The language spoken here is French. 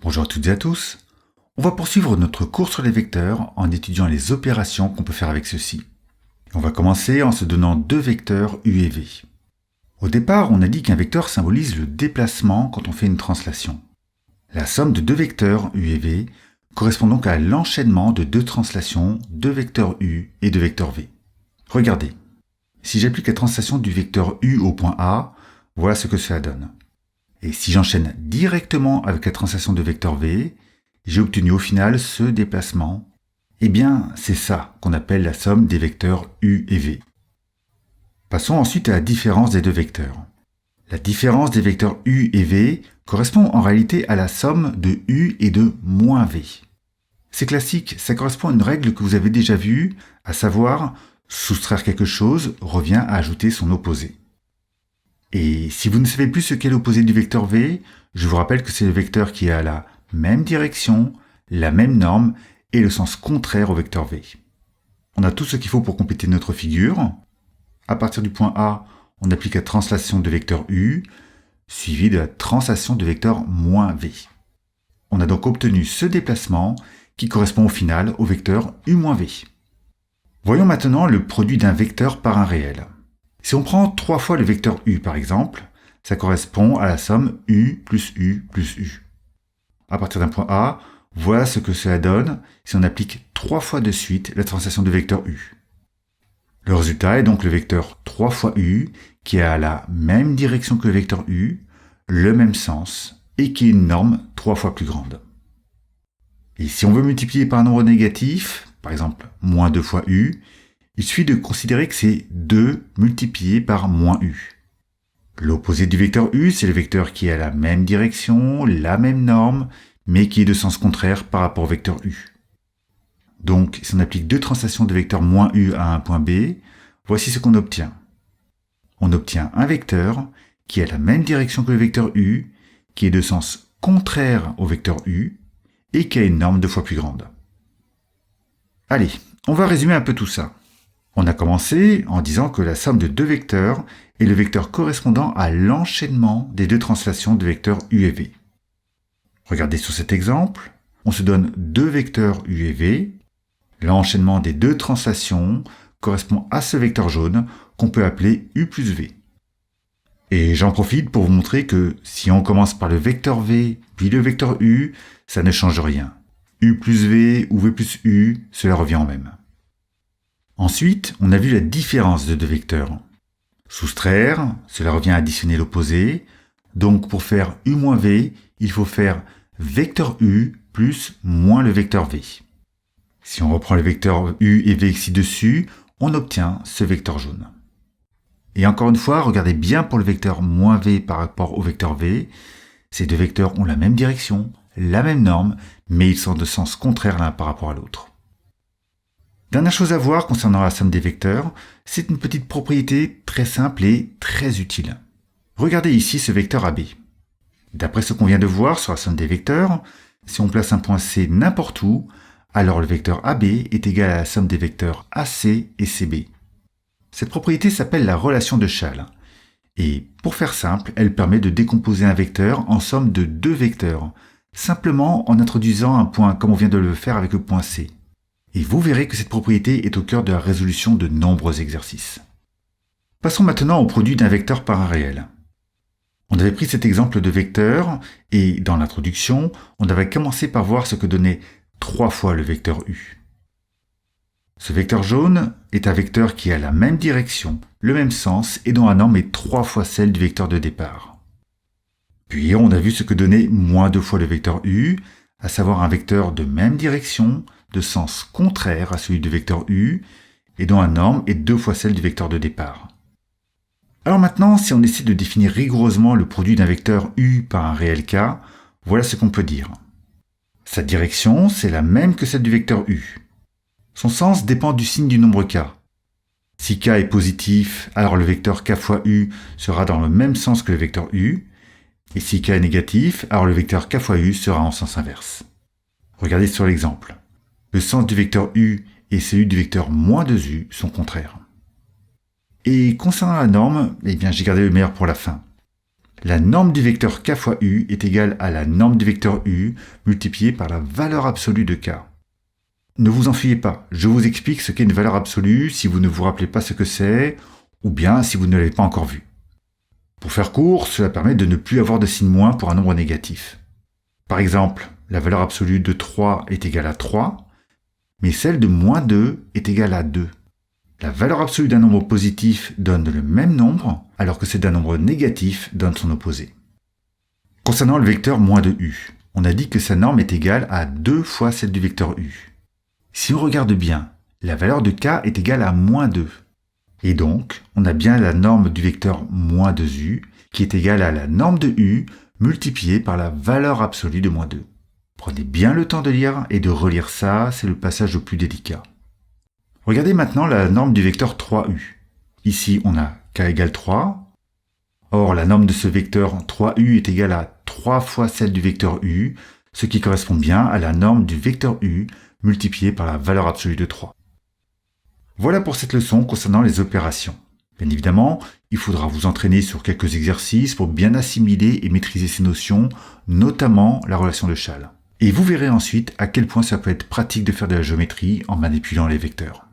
Bonjour à toutes et à tous. On va poursuivre notre cours sur les vecteurs en étudiant les opérations qu'on peut faire avec ceux-ci. On va commencer en se donnant deux vecteurs u et v. Au départ, on a dit qu'un vecteur symbolise le déplacement quand on fait une translation. La somme de deux vecteurs u et v correspond donc à l'enchaînement de deux translations de vecteurs u et de vecteurs v. Regardez, si j'applique la translation du vecteur u au point A, voilà ce que cela donne. Et si j'enchaîne directement avec la translation de vecteur v, j'ai obtenu au final ce déplacement. Eh bien, c'est ça qu'on appelle la somme des vecteurs u et v. Passons ensuite à la différence des deux vecteurs. La différence des vecteurs u et v correspond en réalité à la somme de u et de moins v. C'est classique, ça correspond à une règle que vous avez déjà vue, à savoir soustraire quelque chose revient à ajouter son opposé. Et si vous ne savez plus ce qu'est l'opposé du vecteur v, je vous rappelle que c'est le vecteur qui a la même direction, la même norme et le sens contraire au vecteur v. On a tout ce qu'il faut pour compléter notre figure. À partir du point A, on applique la translation de vecteur u, suivie de la translation de vecteur moins v. On a donc obtenu ce déplacement qui correspond au final au vecteur u moins v. Voyons maintenant le produit d'un vecteur par un réel. Si on prend 3 fois le vecteur u par exemple, ça correspond à la somme u plus u plus u. À partir d'un point A, voilà ce que cela donne si on applique 3 fois de suite la translation de vecteur u. Le résultat est donc le vecteur 3 fois u qui a la même direction que le vecteur u, le même sens et qui est une norme 3 fois plus grande. Et si on veut multiplier par un nombre négatif, par exemple moins 2 fois u, il suffit de considérer que c'est 2 multiplié par moins u. L'opposé du vecteur u, c'est le vecteur qui a la même direction, la même norme, mais qui est de sens contraire par rapport au vecteur u. Donc, si on applique deux translations de vecteur moins u à un point B, voici ce qu'on obtient. On obtient un vecteur qui a la même direction que le vecteur u, qui est de sens contraire au vecteur u, et qui a une norme 2 fois plus grande. Allez, on va résumer un peu tout ça. On a commencé en disant que la somme de deux vecteurs est le vecteur correspondant à l'enchaînement des deux translations de vecteurs u et v. Regardez sur cet exemple, on se donne deux vecteurs u et v. L'enchaînement des deux translations correspond à ce vecteur jaune qu'on peut appeler u plus v. Et j'en profite pour vous montrer que si on commence par le vecteur v puis le vecteur u, ça ne change rien. u plus v ou v plus u, cela revient au même. Ensuite, on a vu la différence de deux vecteurs. Soustraire, cela revient à additionner l'opposé. Donc pour faire u moins v, il faut faire vecteur u plus moins le vecteur v. Si on reprend les vecteurs u et v ci-dessus, on obtient ce vecteur jaune. Et encore une fois, regardez bien pour le vecteur moins v par rapport au vecteur v. Ces deux vecteurs ont la même direction, la même norme, mais ils sont de sens contraire l'un par rapport à l'autre. Dernière chose à voir concernant la somme des vecteurs, c'est une petite propriété très simple et très utile. Regardez ici ce vecteur AB. D'après ce qu'on vient de voir sur la somme des vecteurs, si on place un point C n'importe où, alors le vecteur AB est égal à la somme des vecteurs AC et CB. Cette propriété s'appelle la relation de Schall. Et pour faire simple, elle permet de décomposer un vecteur en somme de deux vecteurs, simplement en introduisant un point comme on vient de le faire avec le point C. Et vous verrez que cette propriété est au cœur de la résolution de nombreux exercices. Passons maintenant au produit d'un vecteur par un réel. On avait pris cet exemple de vecteur, et dans l'introduction, on avait commencé par voir ce que donnait 3 fois le vecteur u. Ce vecteur jaune est un vecteur qui a la même direction, le même sens, et dont la norme est 3 fois celle du vecteur de départ. Puis on a vu ce que donnait moins 2 fois le vecteur u, à savoir un vecteur de même direction, de sens contraire à celui du vecteur u, et dont la norme est 2 fois celle du vecteur de départ. Alors maintenant, si on essaie de définir rigoureusement le produit d'un vecteur u par un réel k, voilà ce qu'on peut dire. Sa direction, c'est la même que celle du vecteur u. Son sens dépend du signe du nombre k. Si k est positif, alors le vecteur k fois u sera dans le même sens que le vecteur u, et si k est négatif, alors le vecteur k fois u sera en sens inverse. Regardez sur l'exemple. Le sens du vecteur u et celui du vecteur moins 2u sont contraires. Et concernant la norme, j'ai gardé le meilleur pour la fin. La norme du vecteur k fois u est égale à la norme du vecteur u multipliée par la valeur absolue de k. Ne vous enfuyez pas, je vous explique ce qu'est une valeur absolue si vous ne vous rappelez pas ce que c'est, ou bien si vous ne l'avez pas encore vu. Pour faire court, cela permet de ne plus avoir de signe moins pour un nombre négatif. Par exemple, la valeur absolue de 3 est égale à 3, mais celle de moins 2 est égale à 2. La valeur absolue d'un nombre positif donne le même nombre, alors que celle d'un nombre négatif donne son opposé. Concernant le vecteur moins de u, on a dit que sa norme est égale à 2 fois celle du vecteur u. Si on regarde bien, la valeur de k est égale à moins 2. Et donc, on a bien la norme du vecteur moins 2u, qui est égale à la norme de u multipliée par la valeur absolue de moins 2. Prenez bien le temps de lire et de relire ça, c'est le passage le plus délicat. Regardez maintenant la norme du vecteur 3u. Ici, on a k égale 3. Or, la norme de ce vecteur 3u est égale à 3 fois celle du vecteur u, ce qui correspond bien à la norme du vecteur u multipliée par la valeur absolue de 3. Voilà pour cette leçon concernant les opérations. Bien évidemment, il faudra vous entraîner sur quelques exercices pour bien assimiler et maîtriser ces notions, notamment la relation de Chasles. Et vous verrez ensuite à quel point ça peut être pratique de faire de la géométrie en manipulant les vecteurs.